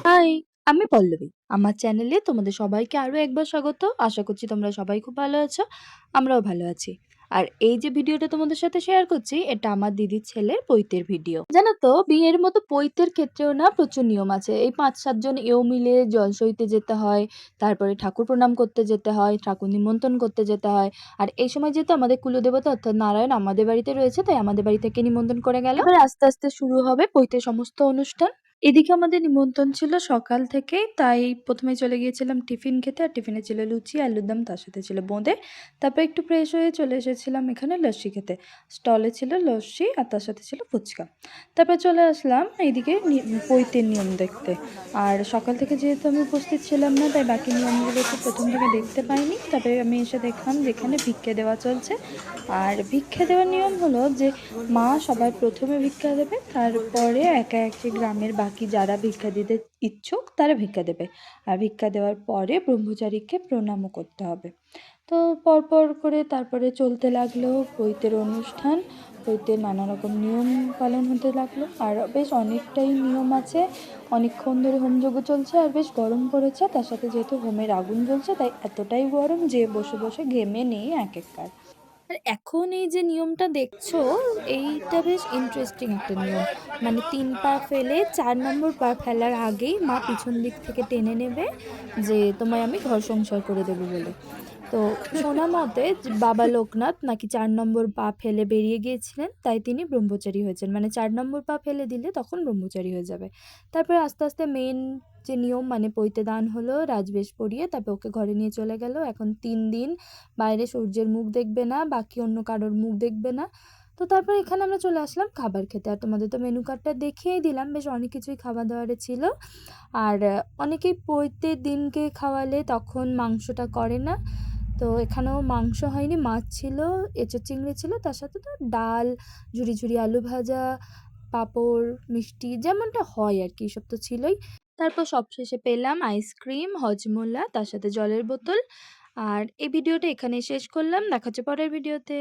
High! আমি পল্লবী। আমার চ্যানেলে তোমাদের সবাইকে আরো একবার স্বাগত। আশা করছি তোমরা সবাই খুব ভালো আছো। আমরাও ভালো আছি। আর এই যে ভিডিওটা তোমাদের সাথে শেয়ার করছি, এটা আমার দিদির ছেলের পৈতের ভিডিও। জানো তো, বিয়ের মতো পৈতের ক্ষেত্রেও না প্রচুর নিয়ম আছে। এই ৫-৭ জন মিলে জল সইতে যেতে হয়, তারপরে ঠাকুর প্রণাম করতে যেতে হয়, ঠাকুর নিমন্ত্রণ করতে যেতে হয়। আর এই সময় যেহেতু আমাদের কুলদেবতা অর্থাৎ নারায়ণ আমাদের বাড়িতে রয়েছে, তাই আমাদের বাড়ি থেকে নিমন্ত্রণ করে গেল। এবার আস্তে, আস্তে শুরু হবে পৈতের সমস্ত অনুষ্ঠান। এদিকে আমাদের নিমন্ত্রণ ছিল সকাল থেকেই, তাই প্রথমে চলে গিয়েছিলাম টিফিন খেতে। আর টিফিনে ছিল লুচি, আলুর দম, তার সাথে ছিল বোঁদে। তারপর একটু ফ্রেশ হয়ে চলে এসেছিলাম এখানে লস্যি খেতে। স্টলে ছিল লস্যি আর তার সাথে ছিল ফুচকা। তারপর চলে আসলাম এইদিকে পৈতের নিয়ম দেখতে। আর সকাল থেকে যেহেতু আমি উপস্থিত ছিলাম না, তাই বাকি নিয়মগুলো তো প্রথম থেকে দেখতে পাইনি। তবে আমি এসে দেখলাম যেখানে ভিক্ষে দেওয়া চলছে। আর ভিক্ষে দেওয়ার নিয়ম হলো যে মা সবার প্রথমে ভিক্ষা দেবে, তারপরে একা একে গ্রামের বাকি যারা ভিক্ষা দিতে ইচ্ছুক তারা ভিক্ষা দেবে। আর ভিক্ষা দেওয়ার পরে ব্রহ্মচারীকে প্রণামও করতে হবে। তো পরপর করে তারপরে চলতে লাগলো পৈতের অনুষ্ঠান। পৈতের নানা রকম নিয়ম পালন হতে লাগলো। আর বেশ অনেকটাই নিয়ম আছে, অনেকক্ষণ ধরে হোমযজ্ঞ চলছে। আর বেশ গরম পড়েছে, তার সাথে যেহেতু হোমের আগুন জ্বলছে তাই এতটাই গরম যে বসে বসে ঘেমে নেই একেকবার। আর এখন এই যে নিয়মটা দেখছো, এইটা বেশ ইন্টারেস্টিং একটা নিয়ম। মানে ৩ পা ফেলে ৪ নম্বর পা ফেলার আগেই মা পিছন দিক থেকে টেনে নেবে যে তোমায় আমি ঘর সংসার করে দেবো বলে। তো শোনা মতে যে বাবা লোকনাথ নাকি ৪ নম্বর পা ফেলে বেরিয়ে গিয়েছিলেন, তাই তিনি ব্রহ্মচারী হয়েছেন। মানে ৪ নম্বর পা ফেলে দিলে তখন ব্রহ্মচারী হয়ে যাবে। তারপরে আস্তে আস্তে মেন যে নিয়ম মানে পৈতে দান হলো, রাজবেশ পরিয়ে তারপর ওকে ঘরে নিয়ে চলে গেল। এখন ৩ দিন বাইরে সূর্যের মুখ দেখবে না, বাকি অন্য কারোর মুখ দেখবে না। তো তারপর এখানে আমরা চলে আসলাম খাবার খেতে। আর তোমাদের তো মেনু কার্ডটা দেখিয়েই দিলাম, বেশ অনেক কিছুই খাবার দাবারে ছিল। আর অনেকেই পৈতের দিনকে খাওয়ালে তখন মাংসটা করে না। তো এখানেও মাংস হয়নি, মাছ ছিল, এঁচোড় চিংড়ি ছিল, তার সাথে তো ডাল, ঝুরি ঝুরি আলু ভাজা, পাঁপড়, মিষ্টি যেমনটা হয় আর কি, সব তো ছিলই। তারপর সবশেষে পেলাম আইসক্রিম, হজমোলা, তার সাথে জলের বোতল। আর এই ভিডিওটা এখানেই শেষ করলাম। দেখা হচ্ছে পরের ভিডিওতে।